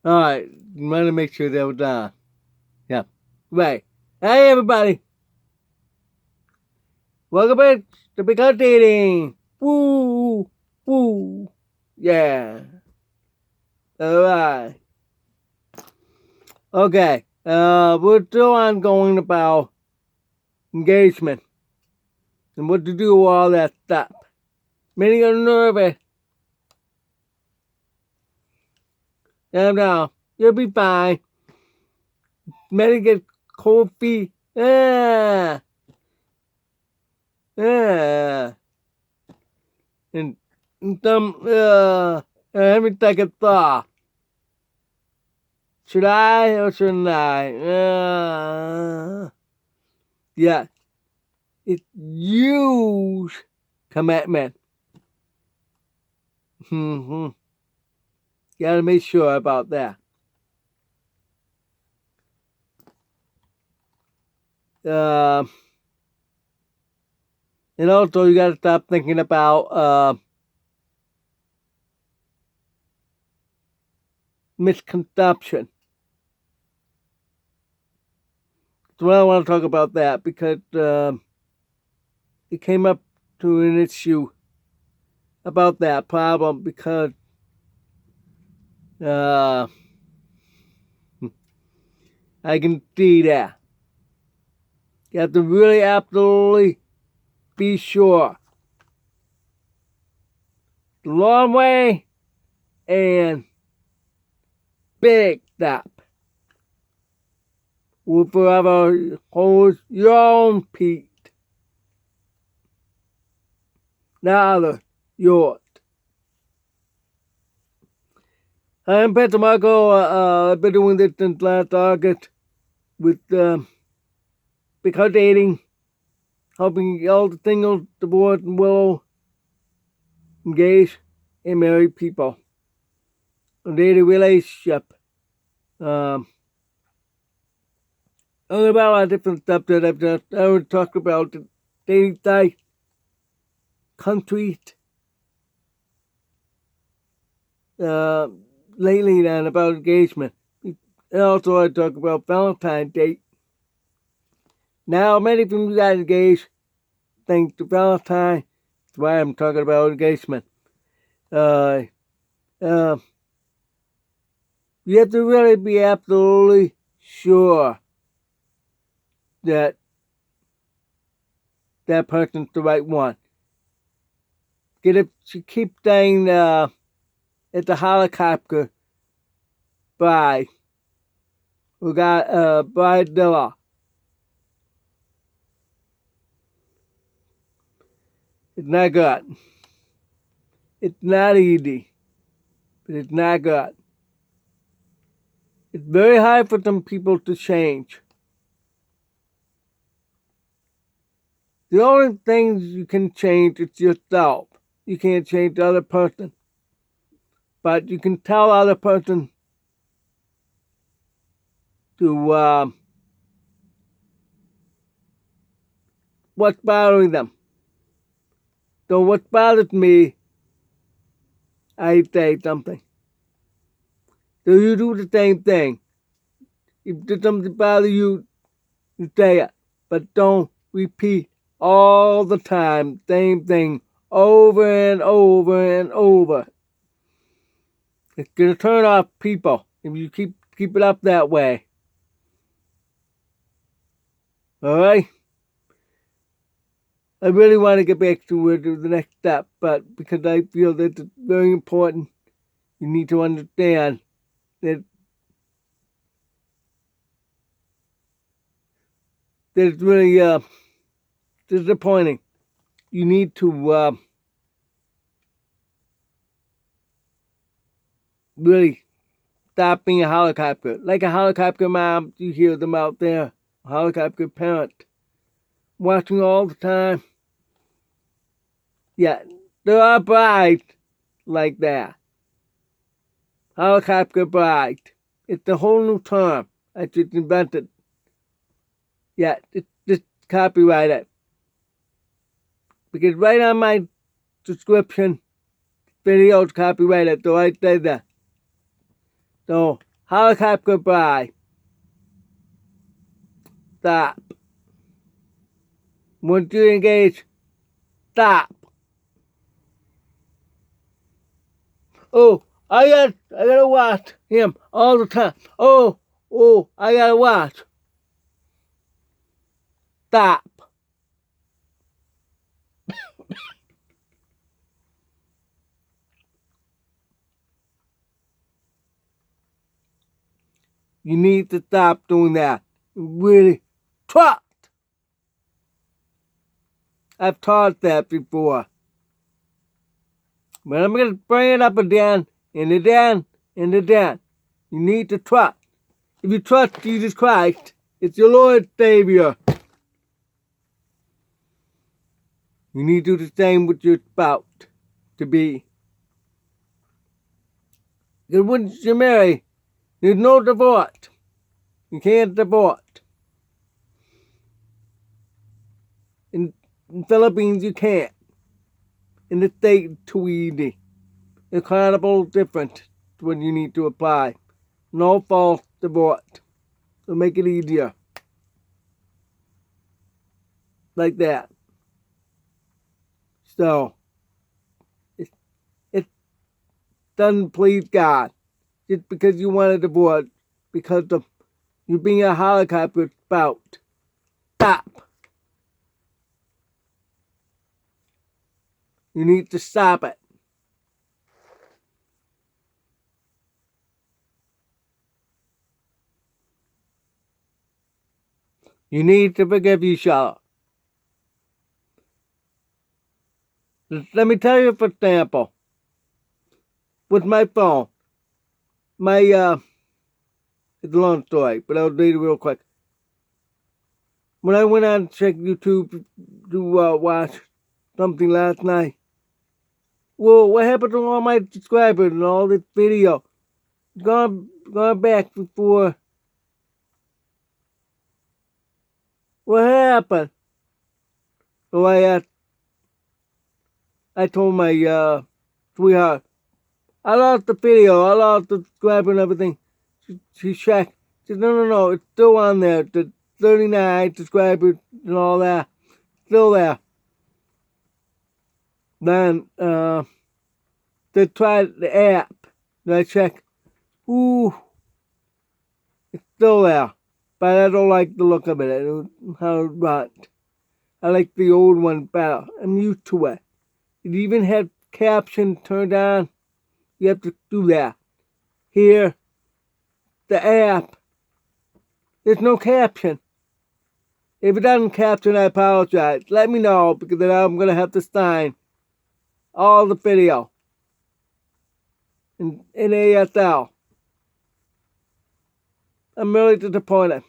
Alright, want to make sure that was on. Yeah. Right. Hey, everybody. Welcome back to Become Dating. Woo! Woo! Yeah. Alright. Okay. We're still ongoing about engagement and what to do with all that stuff. Many are nervous. Calm down. You'll be fine. Many get cold feet. And some, let me take a thought. Should I or shouldn't I? Yeah. It's huge commitment. Gotta make sure about that. And also you gotta stop thinking about misconception. So I want to talk about that because it came up to an issue about that problem because I can see that. You have to really absolutely be sure. The long way and big step will forever hold your own peace. Not others, yours. I'm Peter Marco. I've been doing this since last August with Become Dating, helping all the singles, divorced, and willow, engaged, and married people. A dating relationship. About a lot of different stuff that I've just I would talk about the dating site, countries, lately then about engagement. And also I talk about Valentine's Day. Now many of you got engaged thanks to Valentine. That's why I'm talking about engagement. You have to really be absolutely sure that that person's the right one. Because if you keep saying it's a helicopter bride who got bridezilla, it's not good. It's not easy, but it's not good. It's very hard for some people to change. The only things you can change is yourself. You can't change the other person. But you can tell the other person to what's bothering them. So what bothers me, I say something. So you do the same thing. If there's something bother you, you say it. But don't repeat all the time, same thing, over and over and over. It's gonna turn off people if you keep it up that way. Alright? I really want to get back to the next step, but because I feel that it's very important, you need to understand that it's really disappointing. You need to really stop being a helicopter. Like a helicopter mom, you hear them out there. A helicopter parent. Watching all the time. Yeah, there are brides like that. Helicopter bride. It's a whole new term I just invented. Yeah, it's just copyrighted. Because right on my description, video's copyrighted, so I said that. So helicopter goodbye. Stop. Once you engage, stop. Oh, I gotta watch him all the time. Oh, I gotta watch. Stop. You need to stop doing that. Really trust. I've taught that before. But I'm going to bring it up again and again and again. You need to trust. If you trust Jesus Christ, it's your Lord and Savior. You need to do the same with your spouse to be. Because once you marry, there's no divorce. You can't divorce. In Philippines, you can't. In the States, too easy. It's kind of all different when you need to apply. No false divorce. It'll make it easier. Like that. So, it doesn't please God. Just because you want a divorce, because of you being a helicopter spouse. Stop. You need to stop it. You need to forgive each other. Let me tell you, for example, with my phone, it's a long story, but I'll read it real quick. When I went on to check YouTube to watch something last night, well, what happened to all my subscribers and all this video? Gone back before. What happened? So I told my sweetheart, I lost the video, I lost the subscriber and everything. She checked. She said, no, it's still on there. The 39 subscribers and all that. Still there. Then, they tried the app. Then I checked. Ooh, it's still there. But I don't like the look of it. How it runs. I like the old one better. I'm used to it. It even had caption turned on. You have to do that. Here, the app, there's no caption. If it doesn't caption, I apologize. Let me know, because then I'm going to have to sign all the video in ASL. I'm really disappointed,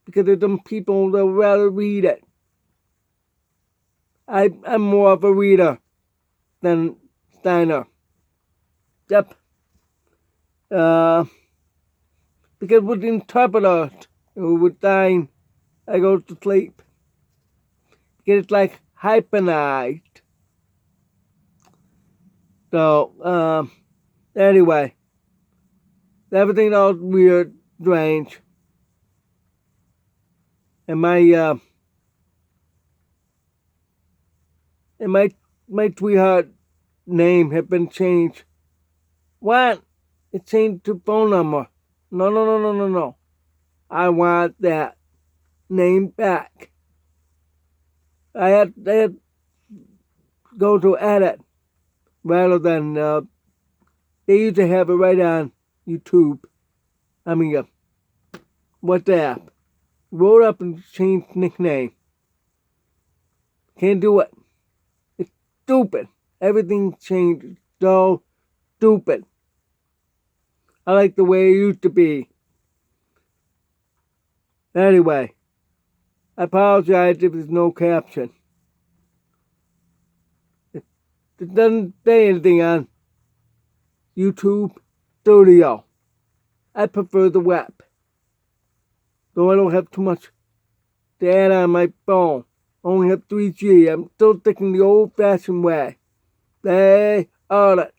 because there's some people that would rather read it. I'm more of a reader than signer. Yep. Because with the interpreter, with sign, I go to sleep. Because it's like hypnotized. So, anyway, everything else weird, strange. And my sweetheart name had been changed. What? It changed to phone number. No. I want that name back. I had to go to edit rather than they used to have it right on YouTube. WhatsApp. Wrote up and changed nickname. Can't do it. It's stupid. Everything changed. So stupid. I like the way it used to be. Anyway, I apologize if there's no caption. It doesn't say anything on YouTube Studio. I prefer the web. Though I don't have too much to add on my phone. I only have 3G. I'm still thinking the old-fashioned way. They are it.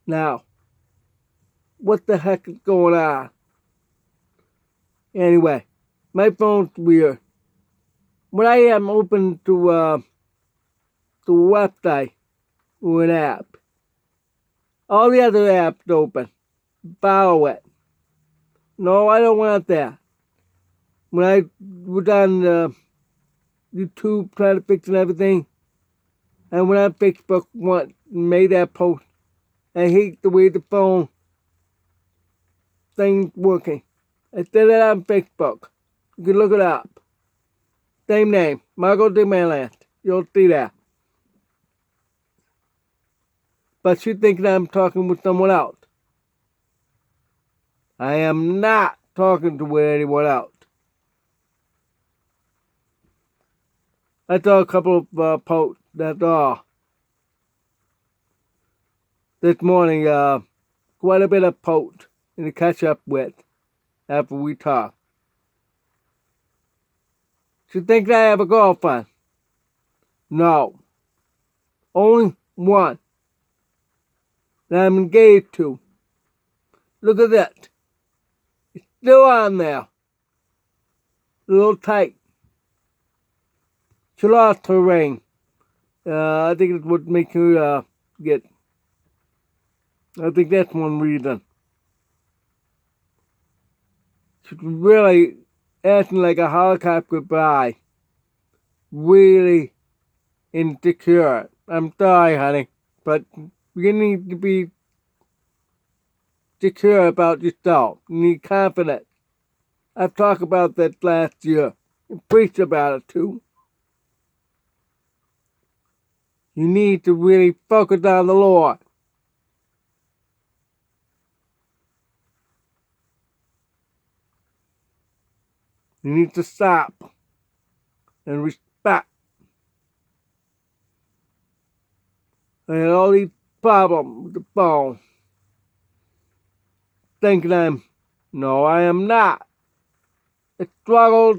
Now, what the heck is going on? Anyway, my phone's weird. When I am open to a website or an app, all the other apps open. Follow it. No, I don't want that. When I was on YouTube trying to fix everything, and when on Facebook made that post, I hate the way the phone thing's working. I did it on Facebook. You can look it up. Same name, daManlius. You'll see that. But she thinks I'm talking with someone else. I am not talking to anyone else. I saw a couple of posts, that's all. This morning, quite a bit of posts to catch up with after we talk. She thinks I have a girlfriend. No. Only one that I'm engaged to. Look at that. It's still on there. A little tight. She lost her ring. I think it would make her get. I think that's one reason. She's really acting like a helicopter goodbye. Really insecure. I'm sorry, honey, but you need to be secure about yourself. You need confidence. I've talked about that last year and preached about it too. You need to really focus on the Lord. You need to stop and respect. I had all these problems with the phone. Thinking no, I am not. It's struggle.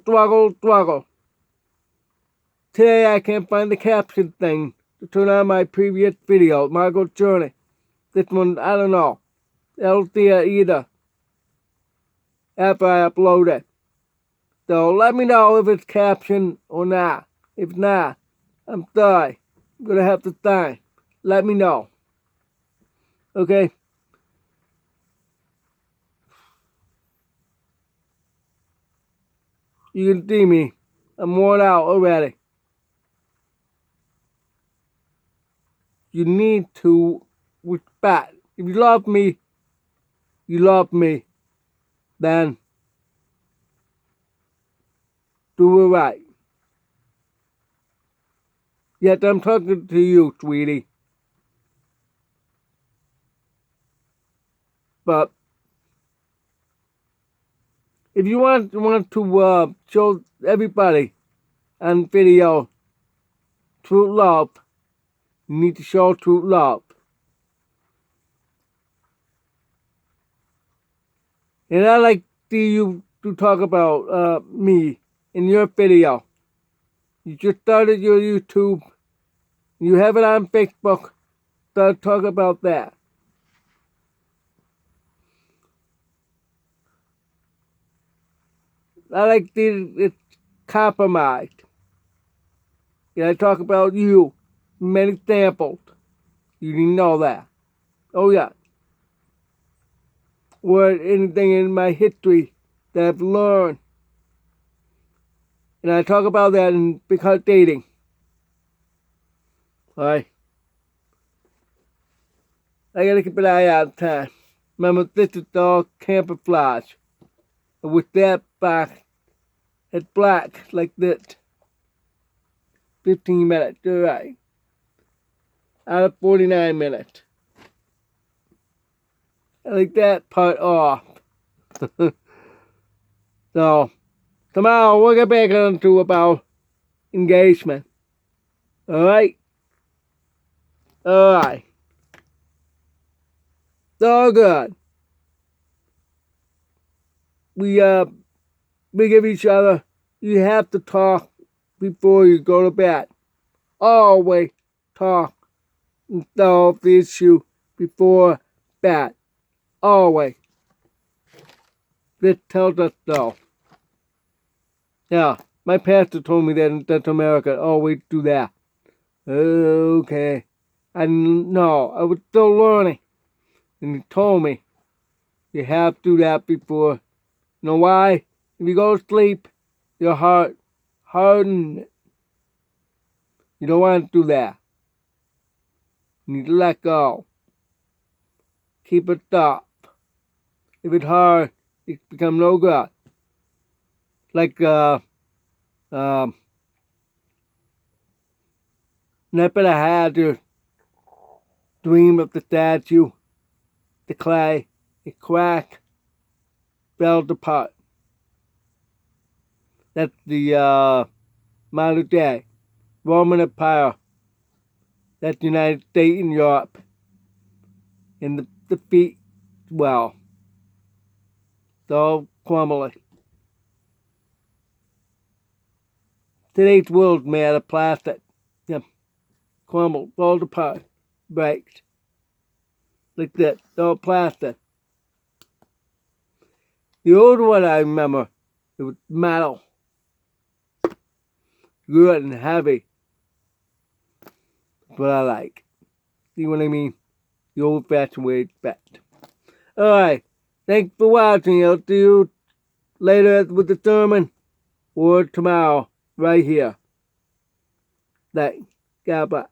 Today I can't find the caption thing to turn on my previous video, Margot's Journey. This one, I don't know. I don't see it either after I upload it. So let me know if it's captioned or not. If not, I'm sorry. I'm going to have to sign. Let me know. Okay? You can see me. I'm worn out already. You need to respect. If you love me, then do it right. Yes, I'm talking to you, sweetie. But if you want to show everybody on video true love, you need to show true love. And I like you to talk about me in your video. You just started your YouTube. You have it on Facebook. Start talking about that. I like it's compromised. And I talk about you. Many examples. You didn't know that. Oh yeah. Or anything in my history that I've learned. And I talk about that in Hearts Dating. Alright. I gotta keep an eye out time. Remember, this is all camouflage. And with that back, it's black like this. 15 minutes, alright. Out of 49 minutes. I like that part off. So, tomorrow we'll get back into about engagement. Alright? Alright. It's all good. We give each other, you have to talk before you go to bed. Always talk and solve the issue before bad. Always. This tells us so. Yeah, my pastor told me that in Central America always do that. Okay. I didn't know. I was still learning. And he told me you have to do that before. You know why? If you go to sleep, your heart hardens. You don't want to do that. You need to let go. Keep it soft. If it's hard, it becomes no good. Like never had to dream of the statue, the clay, it cracked, fell apart. That's the modern day Roman Empire. That's the United States and Europe. And the feet, well, it's all crumbling. Today's world's made out of plastic. Yeah. Crumbled, falls apart, breaks. Like that, it's all plastic. The old one I remember, it was metal. Good and heavy. That's what I like. See what I mean? The old-fashioned way it's best. Alright, thanks for watching. I'll see you later with the sermon or tomorrow right here. Thanks. God bless.